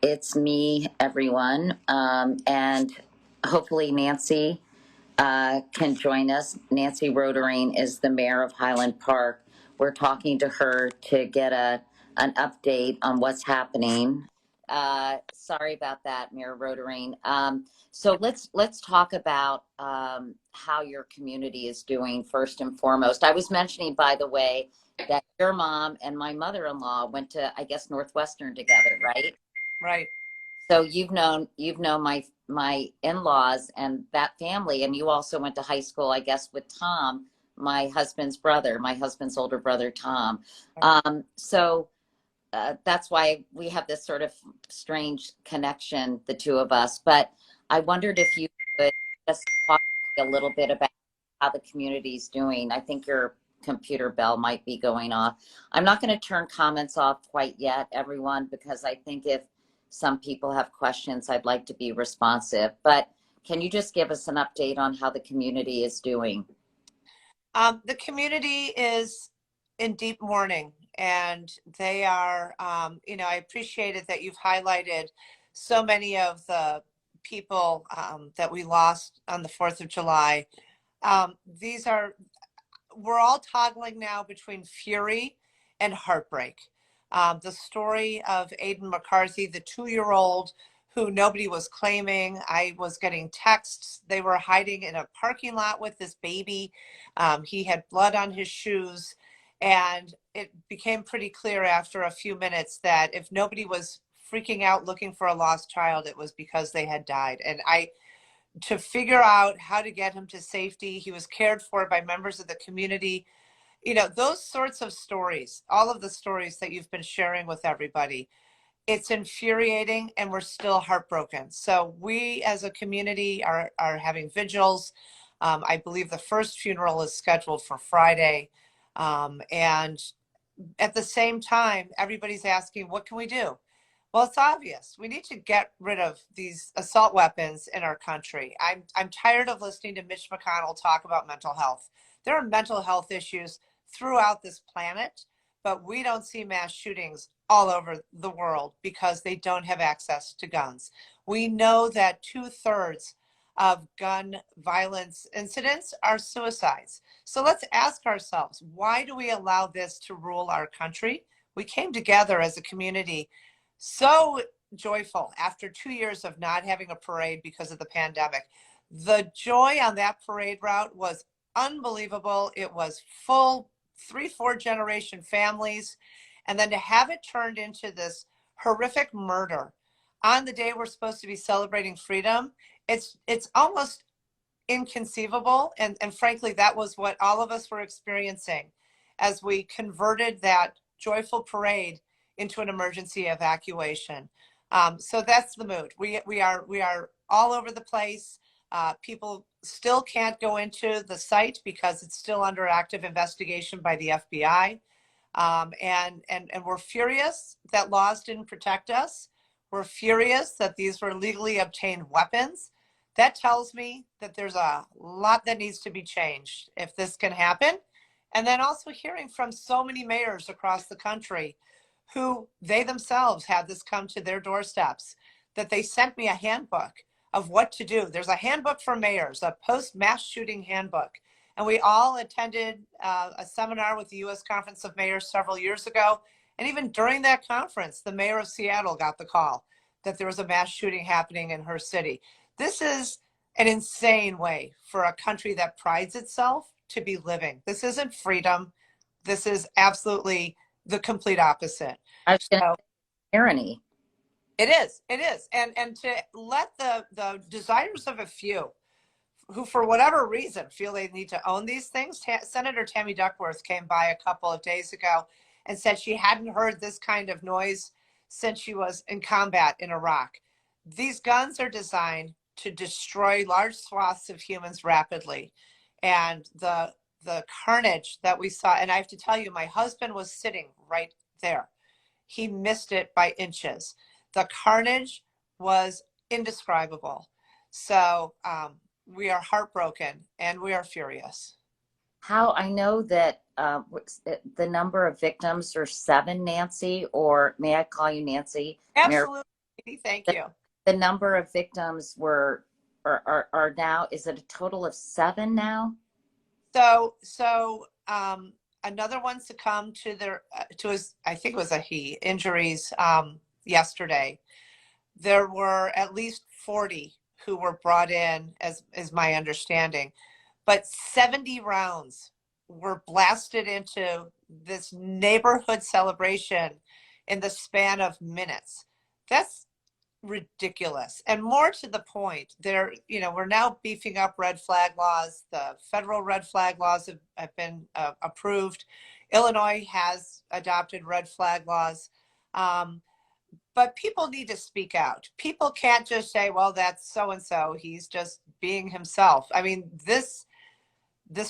It's me, everyone. And hopefully Nancy can join us. Nancy Rotering is the mayor of Highland Park. We're talking to her to get an update on what's happening. Sorry about that, Mayor Rotering. So let's talk about how your community is doing first and foremost. I was mentioning, by the way, that your mom and my mother-in-law went to, I guess, Northwestern together, right? Right. So you've known my in-laws and that family, and you also went to high school, I guess, with Tom, my husband's brother, my husband's older brother, Tom. So that's why we have this sort of strange connection, the two of us. But I wondered if you could just talk a little bit about how the community's doing. I think your computer bell might be going off. I'm not going to turn comments off quite yet, everyone, because I think if some people have questions, I'd like to be responsive. But can you just give us an update on how the community is doing? The community is in deep mourning, and they are, I appreciated that you've highlighted so many of the people that we lost on the 4th of July. We're all toggling now between fury and heartbreak. The story of Aiden McCarthy, the 2-year-old who nobody was claiming. I was getting texts. They were hiding in a parking lot with this baby. He had blood on his shoes. And it became pretty clear after a few minutes that if nobody was freaking out looking for a lost child, it was because they had died. And to figure out how to get him to safety, he was cared for by members of the community. Those sorts of stories, all of the stories that you've been sharing with everybody, it's infuriating, and we're still heartbroken. So we as a community are having vigils. I believe the first funeral is scheduled for Friday. And at the same time, everybody's asking, what can we do? Well, it's obvious. We need to get rid of these assault weapons in our country. I'm tired of listening to Mitch McConnell talk about mental health. There are mental health issues throughout this planet, but we don't see mass shootings all over the world because they don't have access to guns. We know that 2/3 of gun violence incidents are suicides. So let's ask ourselves, why do we allow this to rule our country? We came together as a community so joyful after 2 years of not having a parade because of the pandemic. The joy on that parade route was unbelievable. It was full 3-4 generation families. And then to have it turned into this horrific murder on the day we're supposed to be celebrating freedom, it's almost inconceivable. And frankly, that was what all of us were experiencing as we converted that joyful parade into an emergency evacuation. So that's the mood. We are all over the place. People still can't go into the site because it's still under active investigation by the FBI. And we're furious that laws didn't protect us. We're furious that these were legally obtained weapons. That tells me that there's a lot that needs to be changed if this can happen. And then also hearing from so many mayors across the country who they themselves had this come to their doorsteps, that they sent me a handbook of what to do. There's a handbook for mayors, a post-mass shooting handbook. And we all attended a seminar with the U.S. Conference of Mayors several years ago. And even during that conference, the mayor of Seattle got the call that there was a mass shooting happening in her city. This is an insane way for a country that prides itself to be living. This isn't freedom. This is absolutely the complete opposite. I was going to So say tyranny. it is. And to let the desires of a few who, for whatever reason, feel they need to own these things. Senator Tammy Duckworth came by a couple of days ago and said she hadn't heard this kind of noise since she was in combat in Iraq. These guns are designed to destroy large swaths of humans rapidly. And the carnage that we saw, and I have to tell you, my husband was sitting right there. He missed it by inches. The carnage was indescribable. So we are heartbroken and we are furious. How I know that the number of victims are 7, Nancy, or may I call you Nancy? Absolutely. Katie. Thank The, you. the number of victims are now, is it a total of 7 now? So another one succumbed to to his, I think it was a he, injuries yesterday. There were at least 40 who were brought in, as is my understanding, but 70 rounds were blasted into this neighborhood celebration in the span of minutes. That's ridiculous. And more to the point, we're now beefing up red flag laws. The federal red flag laws have been approved. Illinois has adopted red flag laws. But people need to speak out. People can't just say, well, that's so and so, he's just being himself. I mean, this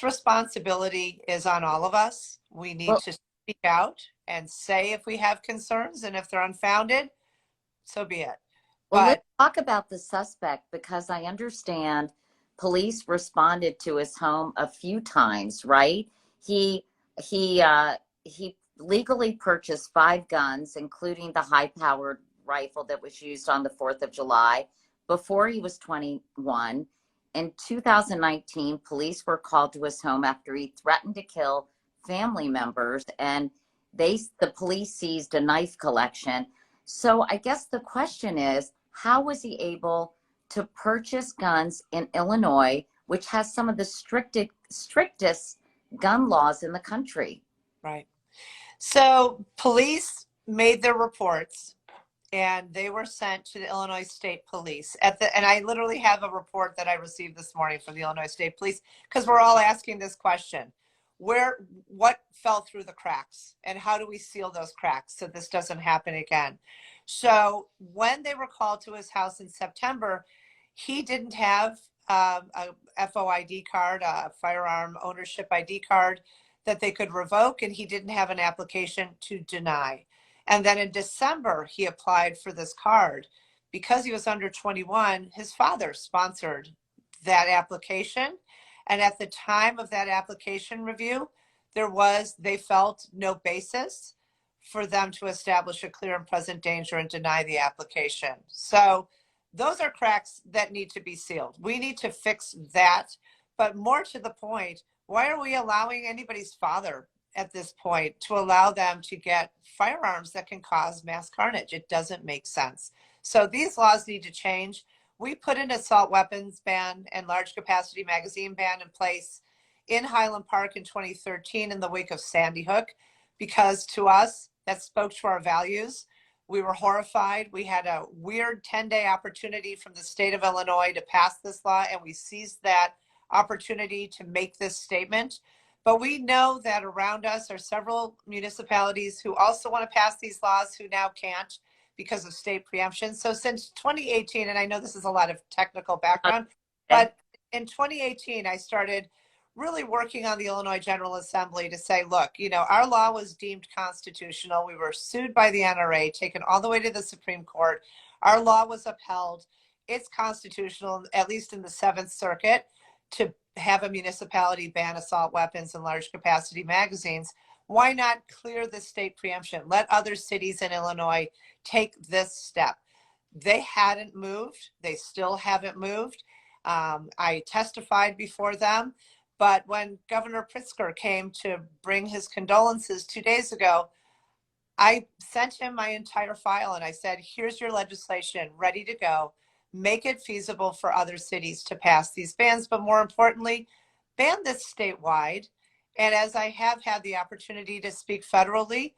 responsibility is on all of us. We need Well, to speak out and say if we have concerns, and if they're unfounded, so be it. Well, let's But talk about the suspect, because I understand police responded to his home a few times, right? He he legally purchased 5 guns, including the high-powered rifle that was used on the 4th of July, before he was 21. In 2019, police were called to his home after he threatened to kill family members, and the police seized a knife collection. So I guess the question is, how was he able to purchase guns in Illinois, which has some of the strictest gun laws in the country? right. So police made their reports, and they were sent to the Illinois State Police and I literally have a report that I received this morning from the Illinois State Police, because we're all asking this question. What fell through the cracks, and how do we seal those cracks so this doesn't happen again? So when they were called to his house in September, he didn't have a FOID card, a firearm ownership ID card that they could revoke, and he didn't have an application to deny. And then in December, he applied for this card. Because he was under 21, his father sponsored that application. And at the time of that application review, they felt no basis for them to establish a clear and present danger and deny the application. So those are cracks that need to be sealed. We need to fix that. But more to the point, why are we allowing anybody's father at this point to allow them to get firearms that can cause mass carnage? It doesn't make sense. So these laws need to change. We put an assault weapons ban and large capacity magazine ban in place in Highland Park in 2013 in the wake of Sandy Hook, because to us, that spoke to our values. We were horrified. We had a weird 10-day opportunity from the state of Illinois to pass this law, and we seized that opportunity to make this statement. But we know that around us are several municipalities who also want to pass these laws who now can't because of state preemption. So since 2018, and I know this is a lot of technical background, but in 2018, I started really working on the Illinois General Assembly to say, look, our law was deemed constitutional. We were sued by the NRA, taken all the way to the Supreme Court. Our law was upheld. It's constitutional, at least in the Seventh Circuit, to have a municipality ban assault weapons and large capacity magazines. Why not clear the state preemption? Let other cities in Illinois take this step. They hadn't moved. They still haven't moved. I testified before them. But when Governor Pritzker came to bring his condolences 2 days ago, I sent him my entire file and I said, here's your legislation ready to go. Make it feasible for other cities to pass these bans, but more importantly, ban this statewide. And as I have had the opportunity to speak federally,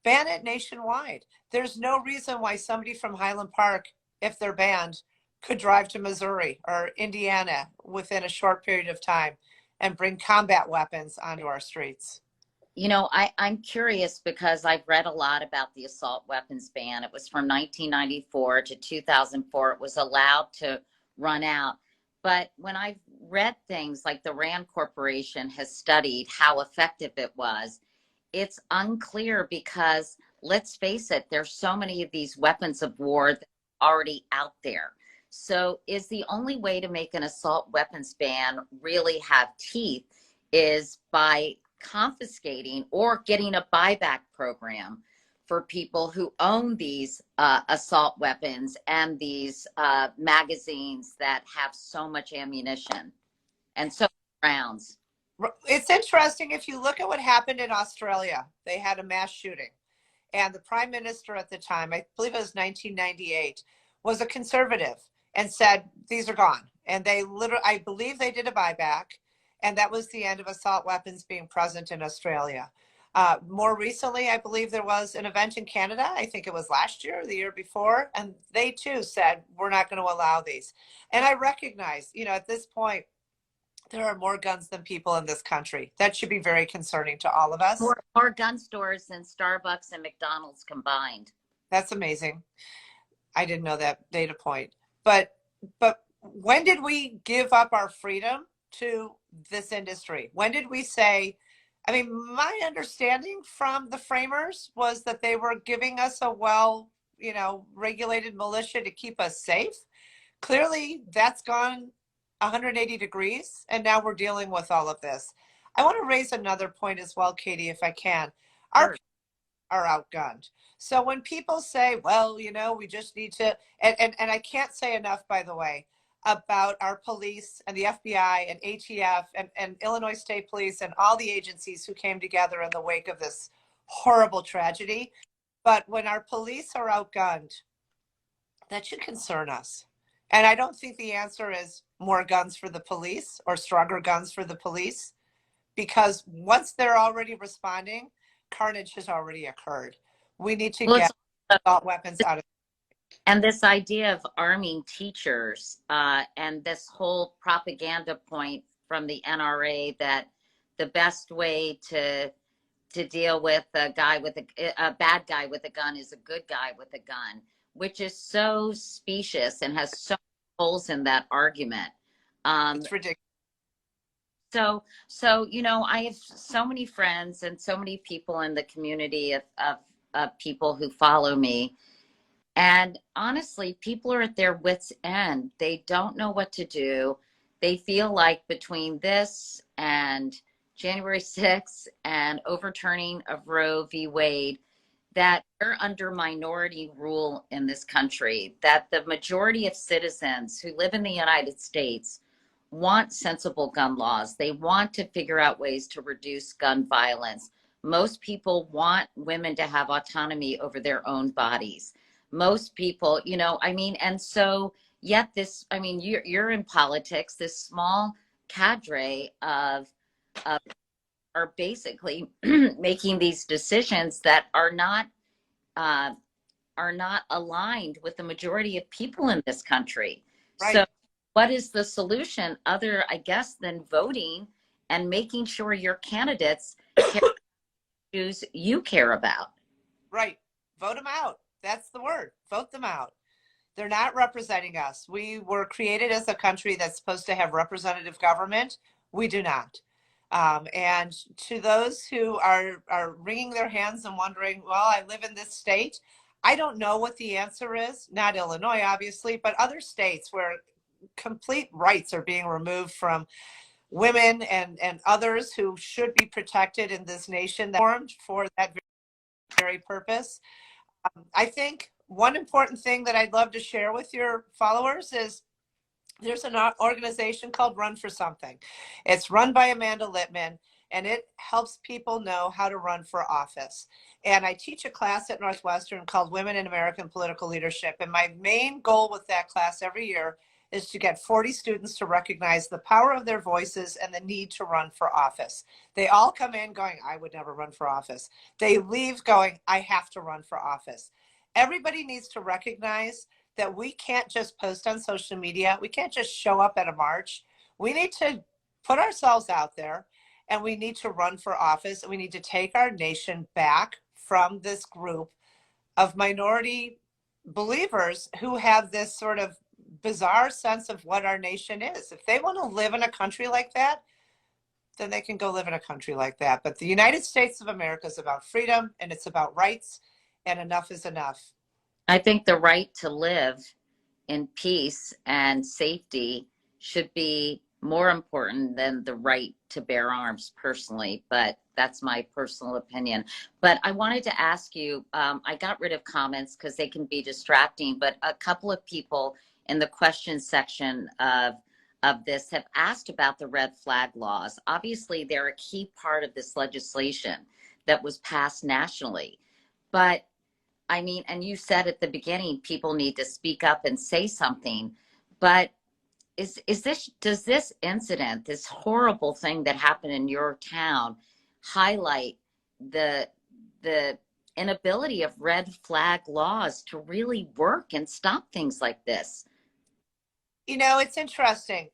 ban it nationwide. There's no reason why somebody from Highland Park, if they're banned, could drive to Missouri or Indiana within a short period of time and bring combat weapons onto our streets. I'm curious because I've read a lot about the assault weapons ban. It was from 1994 to 2004. It was allowed to run out. But when I've read things like the Rand Corporation has studied how effective it was, it's unclear because, let's face it, there's so many of these weapons of war that are already out there. So is the only way to make an assault weapons ban really have teeth is by confiscating or getting a buyback program for people who own these assault weapons and these magazines that have so much ammunition and so many rounds. It's interesting. If you look at what happened in Australia, they had a mass shooting. And the prime minister at the time, I believe it was 1998, was a conservative and said, these are gone. And they literally, I believe they did a buyback. And that was the end of assault weapons being present in Australia. More recently, I believe there was an event in Canada. I think it was last year or the year before. And they too said, we're not going to allow these. And I recognize, you know, at this point, there are more guns than people in this country. That should be very concerning to all of us. More gun stores than Starbucks and McDonald's combined. That's amazing. I didn't know that data point. But when did we give up our freedom to this industry? When did we say, I mean, my understanding from the framers was that they were giving us a regulated militia to keep us safe. Clearly, that's gone 180 degrees, and now we're dealing with all of this. I want to raise another point as well, Katie, if I can. Our Sure. are outgunned. So when people say, well, you know, we just need to, and I can't say enough, by the way, about our police and the FBI and ATF and Illinois State Police and all the agencies who came together in the wake of this horrible tragedy. But when our police are outgunned, that should concern us. And I don't think the answer is more guns for the police or stronger guns for the police, because once they're already responding, carnage has already occurred. We need to get assault weapons out of. And this idea of arming teachers and this whole propaganda point from the NRA that the best way to deal with a guy with a bad guy with a gun is a good guy with a gun, which is so specious and has so many holes in that argument. It's ridiculous. So you know, I have so many friends and so many people in the community of people who follow me. And honestly, people are at their wits' end. They don't know what to do. They feel like between this and January 6th and overturning of Roe v. Wade, that we're under minority rule in this country, that the majority of citizens who live in the United States want sensible gun laws. They want to figure out ways to reduce gun violence. Most people want women to have autonomy over their own bodies. Most people, you know, I mean, and so yet this, I mean, you're in politics, this small cadre of are basically making these decisions that are not aligned with the majority of people in this country. Right. So what is the solution other, I guess, than voting and making sure your candidates care about issues you care about? Right. Vote them out. That's the word. Vote them out. They're not representing us. We were created as a country that's supposed to have representative government. We do not. And to those who are wringing their hands and wondering, well, I live in this state. I don't know what the answer is. Not Illinois, obviously, but other states where complete rights are being removed from women and others who should be protected in this nation that formed for that very purpose. I think one important thing that I'd love to share with your followers is there's an organization called Run for Something. It's run by Amanda Littman, and it helps people know how to run for office. And I teach a class at Northwestern called Women in American Political Leadership. And my main goal with that class every year is to get 40 students to recognize the power of their voices and the need to run for office. They all come in going, I would never run for office. They leave going, I have to run for office. Everybody needs to recognize that we can't just post on social media. We can't just show up at a march. We need to put ourselves out there, and we need to run for office, and we need to take our nation back from this group of minority believers who have this sort of bizarre sense of what our nation is. If they want to live in a country like that, then they can go live in a country like that. But the United States of America is about freedom, and it's about rights, and enough is enough. I think the right to live in peace and safety should be more important than the right to bear arms personally. But That's my personal opinion. But I wanted to ask you, I got rid of comments because they can be distracting, but a couple of people in the question section of this have asked about the red flag laws. Obviously, they're a key part of this legislation that was passed nationally. But I mean, and you said at the beginning, people need to speak up and say something. But does this incident, this horrible thing that happened in your town, highlight the the inability of red flag laws to really work and stop things like this? You know, it's interesting.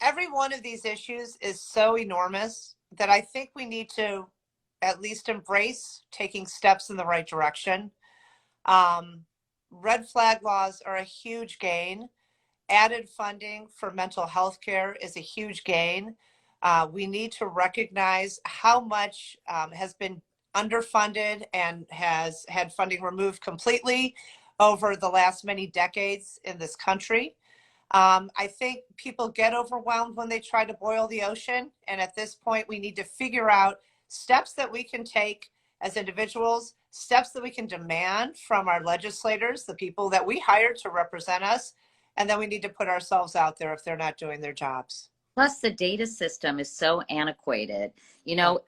Every one of these issues is so enormous that I think we need to at least embrace taking steps in the right direction. Um, Red flag laws are a huge gain. Added funding for mental health care is a huge gain. We need to recognize how much has been underfunded and has had funding removed completely over the last many decades in this country. I think people get overwhelmed when they try to boil the ocean. And at this point, we need to figure out steps that we can take as individuals, steps that we can demand from our legislators, the people that we hire to represent us. And then we need to put ourselves out there if they're not doing their jobs. Plus, the data system is so antiquated. You know,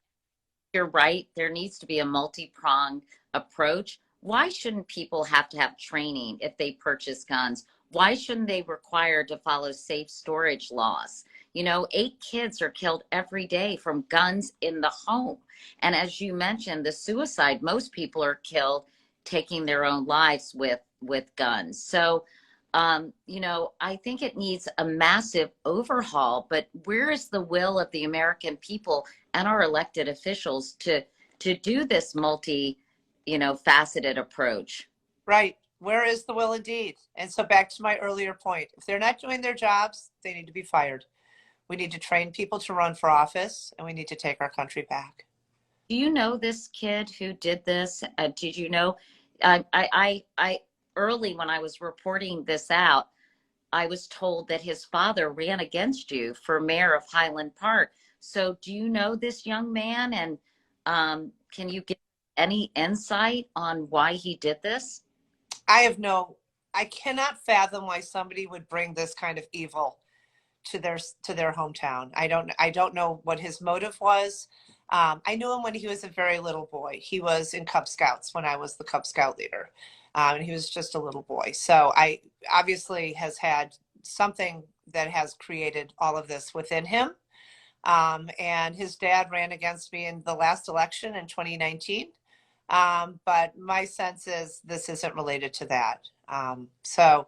you're right. There needs to be a multi-pronged approach. Why shouldn't people have to have training if they purchase guns? Why shouldn't they require to follow safe storage laws? You know, 8 kids are killed every day from guns in the home. And as you mentioned, the suicide, most people are killed taking their own lives with guns. So, you know, I think it needs a massive overhaul, but where is the will of the American people and our elected officials to do this faceted approach? Right. Where is the will indeed? And so back to my earlier point, if they're not doing their jobs, they need to be fired. We need to train people to run for office, and we need to take our country back. Do you know this kid who did this? Did you know? I early when I was reporting this out, I was told that his father ran against you for mayor of Highland Park. So do you know this young man? And can you give any insight on why he did this? I cannot fathom why somebody would bring this kind of evil to their hometown. I don't know what his motive was. I knew him when he was a very little boy. He was in Cub Scouts when I was the Cub Scout leader, and he was just a little boy. So I obviously has had something that has created all of this within him. And his dad ran against me in the last election in 2019. But my sense is this isn't related to that. So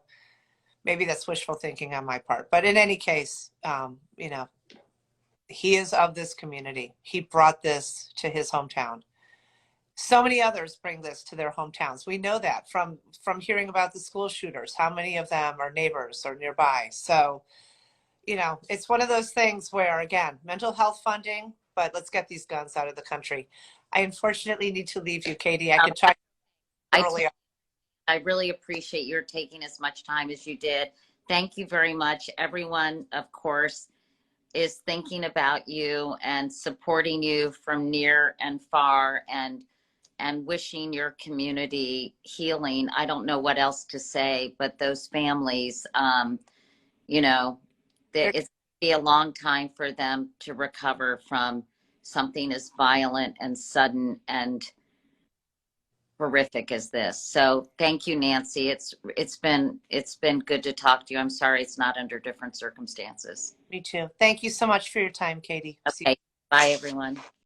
maybe that's wishful thinking on my part. But in any case, you know, he is of this community. He brought this to his hometown. So many others bring this to their hometowns. We know that from hearing about the school shooters, how many of them are neighbors or nearby. So, you know, it's one of those things where, again, mental health funding, but let's get these guns out of the country. I unfortunately need to leave you, Katie. I could talk earlier. I really appreciate your taking as much time as you did. Thank you very much. Everyone, of course, is thinking about you and supporting you from near and far and wishing your community healing. I don't know what else to say, but those families, you know, it's going to be a long time for them to recover from something as violent and sudden and horrific as this. So thank you, Nancy. It's been good to talk to you. I'm sorry it's not under different circumstances. Me too. Thank you so much for your time, Katie. Okay. Bye, everyone.